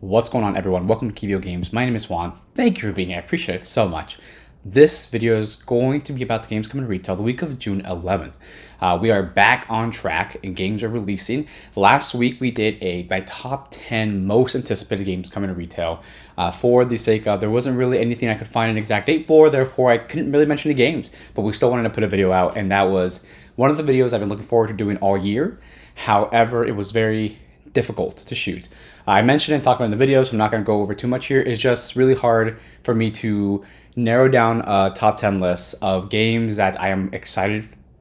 What's going on, everyone? Welcome to QVO Games. My name is Juan. Thank you for being here. I appreciate it so much. This video is going to be about the games coming to retail the week of June 11th. We are back on track and games are releasing. Last week we did my top 10 most anticipated games coming to retail. For the sake of, there wasn't really anything I could find an exact date for, therefore I couldn't really mention the games. But we still wanted to put a video out, and that was one of the videos I've been looking forward to doing all year. However, it was very difficult to shoot. I mentioned and talked about in the video, so I'm not going to go over too much here. It's just really hard for me to narrow down a top 10 list of games that I am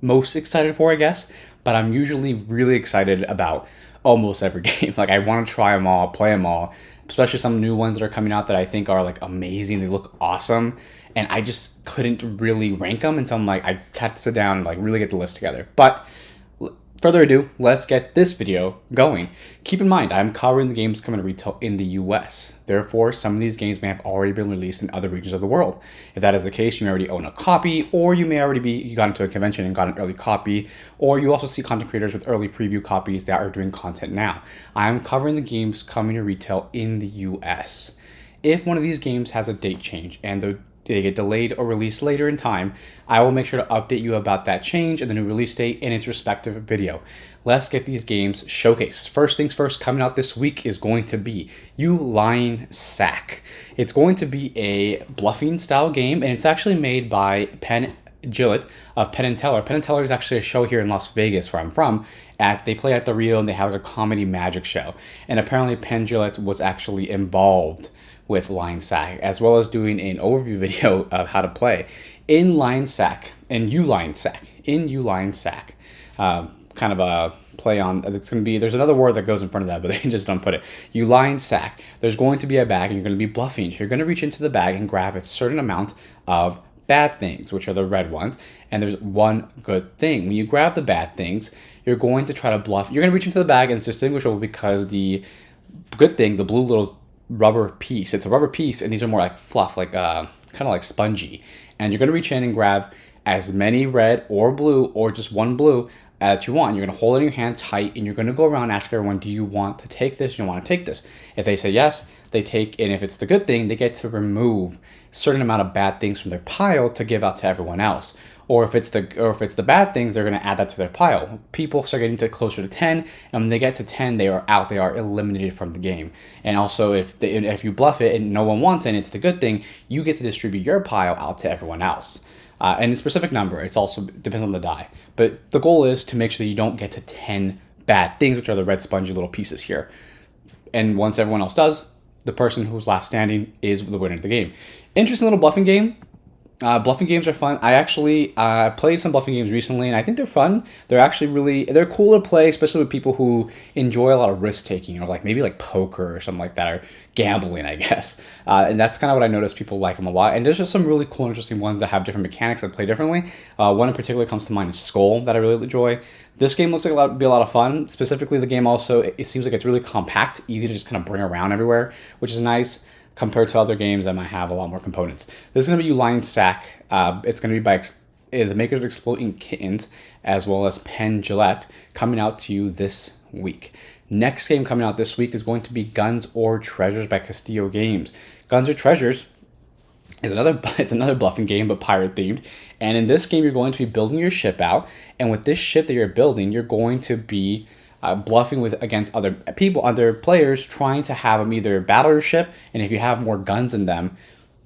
most excited for, I guess. But I'm usually really excited about almost every game. Like, I want to try them all, play them all, especially some new ones that are coming out that I think are like amazing. They look awesome. And I just couldn't really rank them until I had to sit down and really get the list together. But further ado, let's get this video going. Keep in mind, I'm covering the games coming to retail in the US. Therefore, some of these games may have already been released in other regions of the world. If that is the case, you may already own a copy, or you may already you got into a convention and got an early copy, or you also see content creators with early preview copies that are doing content now. I'm covering the games coming to retail in the US. If one of these games has a date change and they get delayed or released later in time, I will make sure to update you about that change and the new release date in its respective video. Let's get these games showcased. First things first, coming out this week is going to be Uline Sack. It's going to be a bluffing style game, and it's actually made by Penn Jillette of Penn & Teller. Penn & Teller is actually a show here in Las Vegas, where I'm from. They play at the Rio, and they have a comedy magic show. And apparently Penn Jillette was actually involved with Line Sack, as well as doing an overview video of how to play in Line Sack, Uline Sack. Kind of a play on, it's going to be, there's another word that goes in front of that, but they just don't put it. Uline Sack. There's going to be a bag, and you're going to be bluffing. So you're going to reach into the bag and grab a certain amount of bad things, which are the red ones, and there's one good thing. When you grab the bad things, you're going to try to bluff. You're going to reach into the bag, and it's distinguishable because the good thing, the blue little rubber piece, it's a rubber piece, and these are more like fluff, like kind of like spongy, and you're going to reach in and grab as many red or blue or just one blue that you want. You're going to hold it in your hand tight, and you're going to go around and ask everyone, do you want to take this? Do you want to take this? If they say yes, they take, and if it's the good thing, they get to remove a certain amount of bad things from their pile to give out to everyone else. Or if it's the bad things, they're going to add that to their pile. People start getting to closer to 10, and when they get to 10, they are out. They are eliminated from the game. And also, if you bluff it and no one wants it, and it's the good thing, you get to distribute your pile out to everyone else. And it's a specific number. It's also depends on the die. But the goal is to make sure that you don't get to 10 bad things, which are the red spongy little pieces here. And once everyone else does, the person who's last standing is the winner of the game. Interesting little bluffing game. Bluffing games are fun. I actually played some bluffing games recently, and I think they're fun. They're actually they're cool to play, especially with people who enjoy a lot of risk taking, or maybe like poker or something like that, or gambling, I guess. And that's kind of what I noticed. People like them a lot. And there's just some really cool, interesting ones that have different mechanics that play differently. One in particular comes to mind is Skull, that I really enjoy. This game looks like it'll be a lot of fun. Specifically, the game also, it seems like it's really compact, easy to just kind of bring around everywhere, which is nice compared to other games that might have a lot more components. This is going to be Uline Sack. It's going to be by the makers of Exploding Kittens, as well as Penn Jillette, coming out to you this week. Next game coming out this week is going to be Guns or Treasures by QVO Games. Guns or Treasures is another bluffing game, but pirate themed. And in this game, you're going to be building your ship out, and with this ship that you're building, you're going to be bluffing against other players, trying to have them either battle your ship, and if you have more guns in them,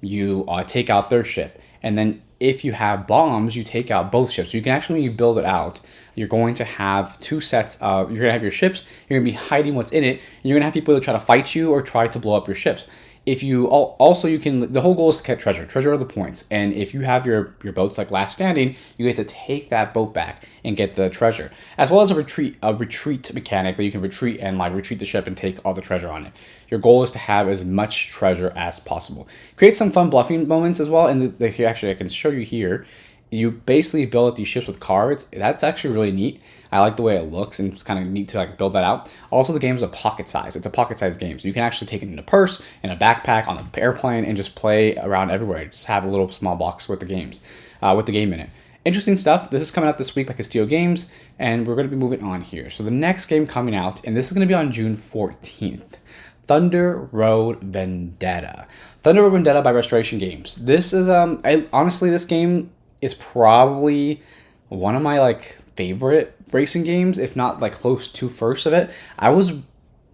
you take out their ship. And then if you have bombs, you take out both ships. So you can actually, when you build it out, you're going to have two sets of, you're going to have your ships, you're going to be hiding what's in it, and you're going to have people that try to fight you or try to blow up your ships. If you also, you can, the whole goal is to get treasure are the points, and if you have your boats like last standing, you get to take that boat back and get the treasure, as well as a retreat mechanic that you can retreat and retreat the ship and take all the treasure on it. Your goal is to have as much treasure as possible. Create some fun bluffing moments as well, and actually I can show you here. You basically build these ships with cards. That's actually really neat. I like the way it looks, and it's kind of neat to build that out. Also, the game is a pocket size. It's a pocket size game, so you can actually take it in a purse, in a backpack, on an airplane, and just play around everywhere. Just have a little small box with the game in it. Interesting stuff. This is coming out this week by QVO Games, and we're going to be moving on here. So the next game coming out, and this is going to be on June 14th. Thunder Road Vendetta. Thunder Road Vendetta by Restoration Games. This is honestly, this game is probably one of my like favorite racing games, if not like close to first of it. I was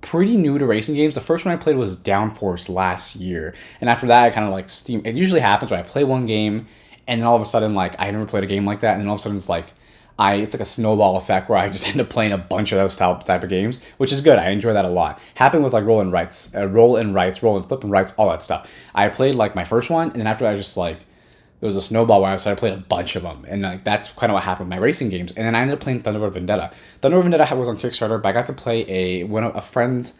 pretty new to racing games. The first one I played was Downforce last year, and after that I kind of like steam. It usually happens when I play one game, and then all of a sudden like I never played a game like that, and then all of a sudden it's like it's like a snowball effect where I just end up playing a bunch of those type of games, which is good. I enjoy that a lot. Happened with like roll and flip and rights, all that stuff. I played like my first one, and then after that I just like it was a snowball where I started playing a bunch of them, and like that's kind of what happened with my racing games. And then I ended up playing Thunder Road Vendetta. Thunder Road Vendetta was on Kickstarter, but I got to play a friend's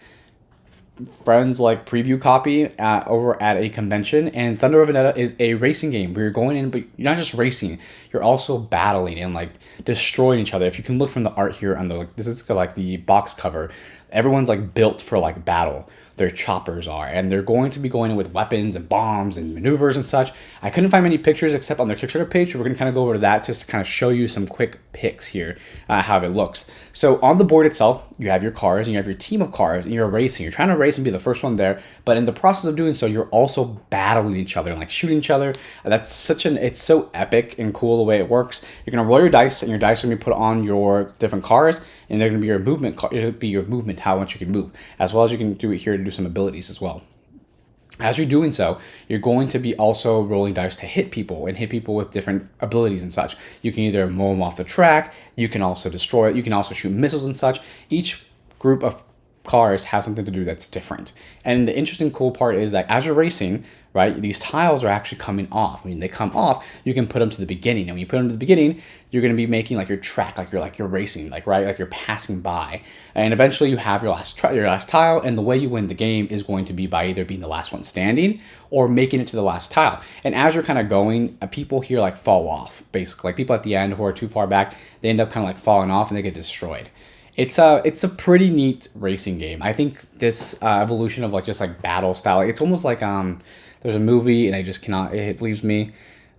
like preview copy over at a convention. And Thunder Road Vendetta is a racing game where you're going in, but you're not just racing, you're also battling and like destroying each other. If you can look from the art here on the like, this is like the box cover. Everyone's like built for like battle. Their choppers are, and they're going to be going in with weapons and bombs and maneuvers and such. I couldn't find many pictures except on their Kickstarter page, so we're going to kind of go over to that just to kind of show you some quick pics here, how it looks. So on the board itself, you have your cars and you have your team of cars, and you're racing. You're trying to race and be the first one there, but in the process of doing so, you're also battling each other and like shooting each other. That's it's so epic and cool the way it works. You're going to roll your dice, and your dice are going to be put on your different cars, and they're going to be your movement. It'll be your movement, how much you can move, as well as you can do it here to do some abilities as well. As you're doing so, you're going to be also rolling dice to hit people with different abilities and such. You can either mow them off the track, you can also destroy it, you can also shoot missiles and such. Each group of cars have something to do that's different. And the interesting cool part is that as you're racing, right, these tiles are actually coming off. When they come off, you can put them to the beginning. And when you put them to the beginning, you're going to be making like your track, like you're racing, like right, like you're passing by. And eventually you have your last tile, and the way you win the game is going to be by either being the last one standing or making it to the last tile. And as you're kind of going, people here like fall off, basically. Like people at the end who are too far back, they end up kind of like falling off and they get destroyed. It's a pretty neat racing game. I think this evolution of like just like battle style, it's almost like there's a movie and I just cannot, it leaves me.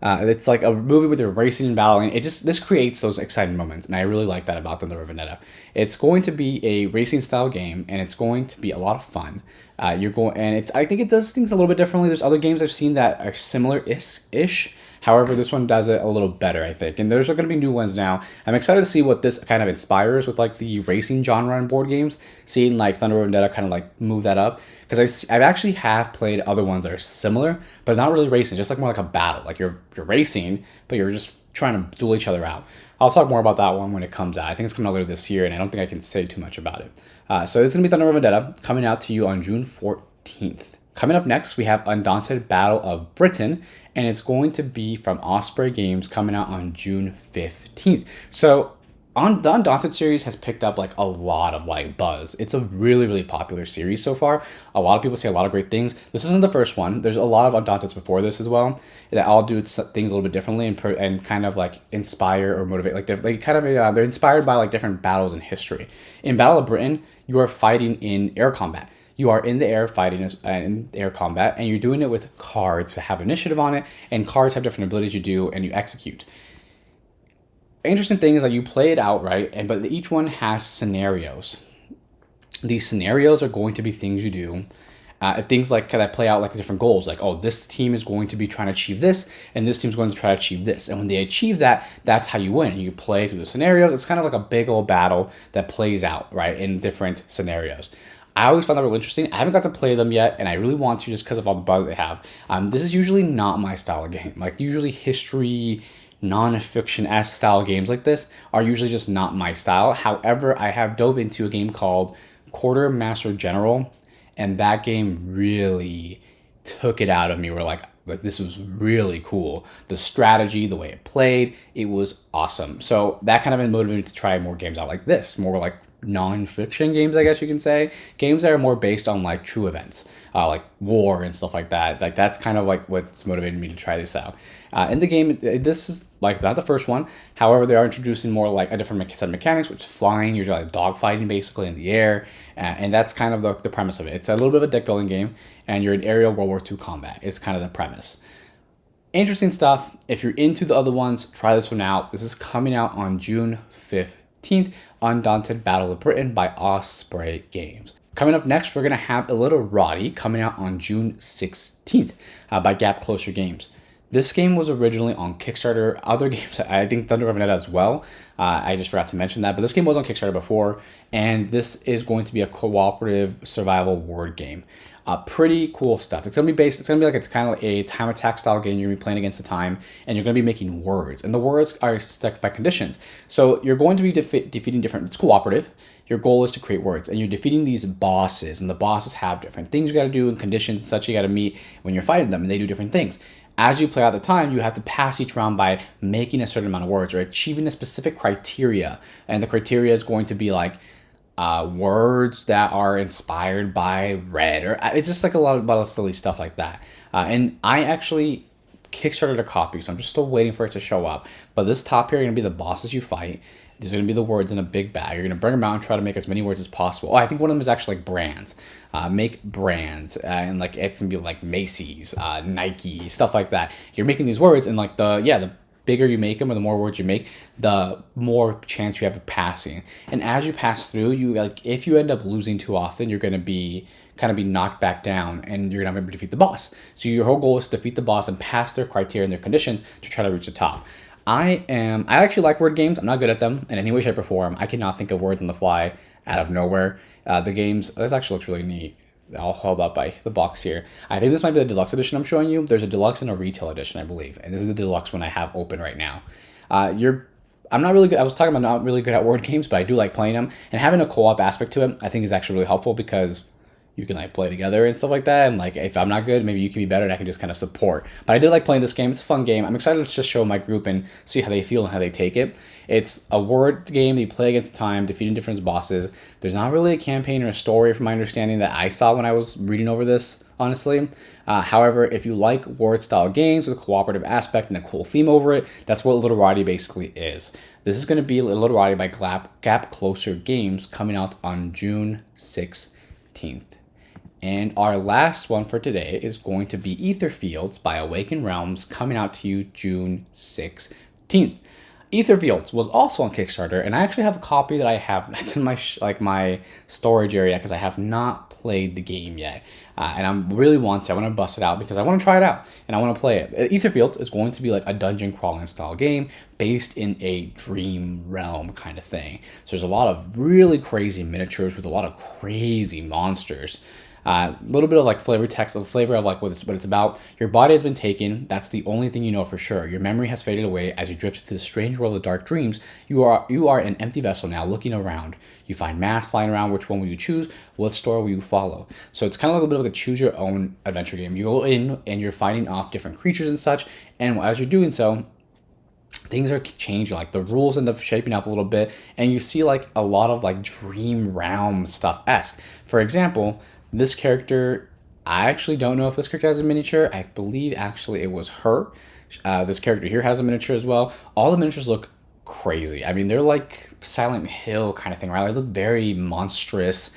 It's like a movie with your racing and battling. This creates those exciting moments, and I really like that about Thunder Road Vendetta. It's going to be a racing style game, and it's going to be a lot of fun. I think it does things a little bit differently. There's other games I've seen that are similar-ish. However, this one does it a little better, I think. And there's going to be new ones now. I'm excited to see what this kind of inspires with like the racing genre in board games. Seeing like Thunder Road Vendetta kind of like move that up. Because I've actually have played other ones that are similar, but not really racing. Just like more like a battle. Like you're racing, but you're just trying to duel each other out. I'll talk more about that one when it comes out. I think it's coming out later this year, and I don't think I can say too much about it. So it's going to be Thunder Road Vendetta coming out to you on June 14th. Coming up next, we have Undaunted Battle of Britain, and it's going to be from Osprey Games, coming out on June 15th. So the Undaunted series has picked up like a lot of like buzz. It's a really, really popular series so far. A lot of people say a lot of great things. This isn't the first one. There's a lot of Undaunteds before this as well that all do things a little bit differently and kind of like inspire or motivate like different. Like kind of they're inspired by like different battles in history. In Battle of Britain, you are fighting in air combat. You are in the air fighting in air combat, and you're doing it with cards that have initiative on it, and cards have different abilities you do, and you execute. Interesting thing is that you play it out, right? But each one has scenarios. These scenarios are going to be things you do. Things like that play out like different goals. Like, oh, this team is going to be trying to achieve this, and this team's going to try to achieve this. And when they achieve that, that's how you win. You play through the scenarios. It's kind of like a big old battle that plays out, right, in different scenarios. I always found that really interesting. I haven't got to play them yet, and I really want to just because of all the buzz they have. This is usually not my style of game. Like, usually history, non-fiction-esque style games like this are usually just not my style. However, I have dove into a game called Quartermaster General, and that game really took it out of me. Where like this was really cool. The strategy, the way it played, it was awesome. So that kind of motivated me to try more games out like this, more like non-fiction games, I guess you can say. Games that are more based on like true events, like war and stuff like that. Like that's kind of like what's motivated me to try this out. In the game, this is like not the first one. However, they are introducing more like a different set of mechanics, which is flying. You're like dogfighting basically in the air, and that's kind of the premise of it. It's a little bit of a deck building game, and you're in aerial World War II combat. It's kind of the premise. Interesting stuff. If you're into the other ones, try this one out. This is coming out on June 5th. Undaunted Battle of Britain by Osprey Games. Coming up next, we're going to have Illiterati coming out on June 16th by Gap Closer Games. This game was originally on Kickstarter. Other games, I think Thunder Vendetta as well. I just forgot to mention that. But this game was on Kickstarter before. And this is going to be a cooperative survival word game. Pretty cool stuff. It's going to be like it's kind of like a time attack style game. You're going to be playing against the time. And you're going to be making words. And the words are stuck by conditions. So you're going to be defeating different... It's cooperative. Your goal is to create words, and you're defeating these bosses, and the bosses have different things you got to do and conditions and such you got to meet when you're fighting them, and they do different things. As you play out the time, you have to pass each round by making a certain amount of words or achieving a specific criteria, and the criteria is going to be like words that are inspired by red, or it's just like a lot of silly stuff like that. And I actually Kickstarted a copy, so I'm just still waiting for it to show up. But this top here are going to be the bosses you fight. There's going to be the words in a big bag. You're going to bring them out and try to make as many words as possible. Oh, I think one of them is actually like brands. Make brands. And like it's going to be like Macy's, Nike, stuff like that. You're making these words, and like the bigger you make them or the more words you make, the more chance you have of passing. And as you pass through, if you end up losing too often, you're going to be knocked back down, and you're not able to defeat the boss. So your whole goal is to defeat the boss and pass their criteria and their conditions to try to reach the top. I actually like word games. I'm not good at them in any way, shape, or form. I cannot think of words on the fly out of nowhere. The games, this actually looks really neat. I'll hold up by the box here. I think this might be the deluxe edition I'm showing you. There's a deluxe and a retail edition, I believe. And this is the deluxe one I have open right now. I'm not really good. I was talking about not really good at word games, but I do like playing them. And having a co-op aspect to it, I think is actually really helpful because you can like play together and stuff like that. And like, if I'm not good, maybe you can be better and I can just kind of support. But I did like playing this game. It's a fun game. I'm excited to just show my group and see how they feel and how they take it. It's a word game that you play against time, defeating different bosses. There's not really a campaign or a story from my understanding that I saw when I was reading over this, honestly. However, if you like word style games with a cooperative aspect and a cool theme over it, that's what Illiterati basically is. This is going to be Illiterati by Gap Closer Games coming out on June 16th. And our last one for today is going to be Etherfields by Awakened Realms coming out to you June 16th. Etherfields was also on Kickstarter, and I actually have a copy that I have. It's in my storage area because I have not played the game yet, and I really want to. I want to bust it out because I want to try it out and I want to play it. Etherfields is going to be like a dungeon crawling style game based in a dream realm kind of thing. So there's a lot of really crazy miniatures with a lot of crazy monsters. A little bit of like flavor text, a flavor of like what it's about. Your body has been taken. That's the only thing you know for sure. Your memory has faded away as you drift into the strange world of dark dreams. You are an empty vessel now, looking around. You find masks lying around. Which one will you choose? What story will you follow? So it's kind of like a bit of like a choose your own adventure game. You go in and you're fighting off different creatures and such. And as you're doing so, things are changing. Like the rules end up shaping up a little bit, and you see like a lot of like dream realm stuff-esque. For example, this character, I actually don't know if this character has a miniature. I believe actually it was her. This character here has a miniature as well. All the miniatures look crazy. I mean, they're like Silent Hill kind of thing, right? They look very monstrous,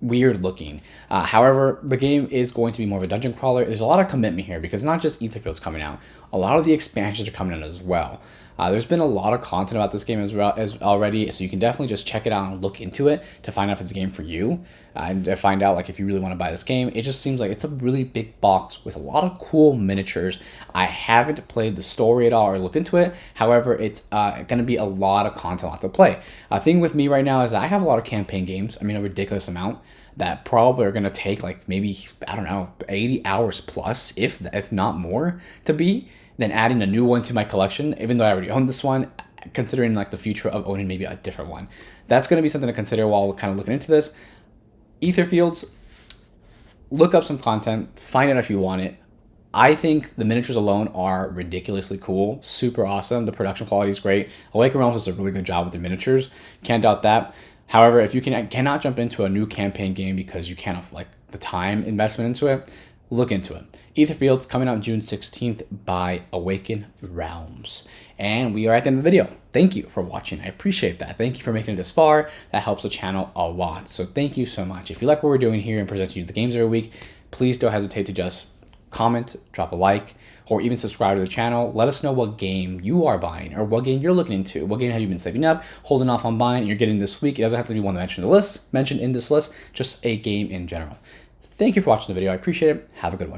weird looking. However, the game is going to be more of a dungeon crawler. There's a lot of commitment here because it's not just Etherfields coming out. A lot of the expansions are coming out as well. There's been a lot of content about this game as well as already, so you can definitely just check it out and look into it to find out if it's a game for you, and to find out like if you really want to buy this game. It just seems like it's a really big box with a lot of cool miniatures. I haven't played the story at all or looked into it. However, it's going to be a lot of content left to play. Thing with me right now is I have a lot of campaign games. I mean, a ridiculous amount that probably are going to take like maybe, I don't know, 80 hours plus, if not more, to beat. Then adding a new one to my collection, even though I already own this one, considering like the future of owning maybe a different one. That's going to be something to consider while kind of looking into this. Etherfields, look up some content, find out if you want it. I think the miniatures alone are ridiculously cool, super awesome. The production quality is great. Awakened Realms does a really good job with the miniatures. Can't doubt that. However, if you cannot jump into a new campaign game because you can't have like the time investment into it, look into it. Etherfields coming out June 16th by Awakened Realms. And we are at the end of the video. Thank you for watching. I appreciate that. Thank you for making it this far. That helps the channel a lot. So thank you so much. If you like what we're doing here and presenting you the games every week, please don't hesitate to just comment, drop a like, or even subscribe to the channel. Let us know what game you are buying or what game you're looking into. What game have you been saving up, holding off on buying, and you're getting this week? It doesn't have to be one mentioned in this list, just a game in general. Thank you for watching the video. I appreciate it. Have a good one.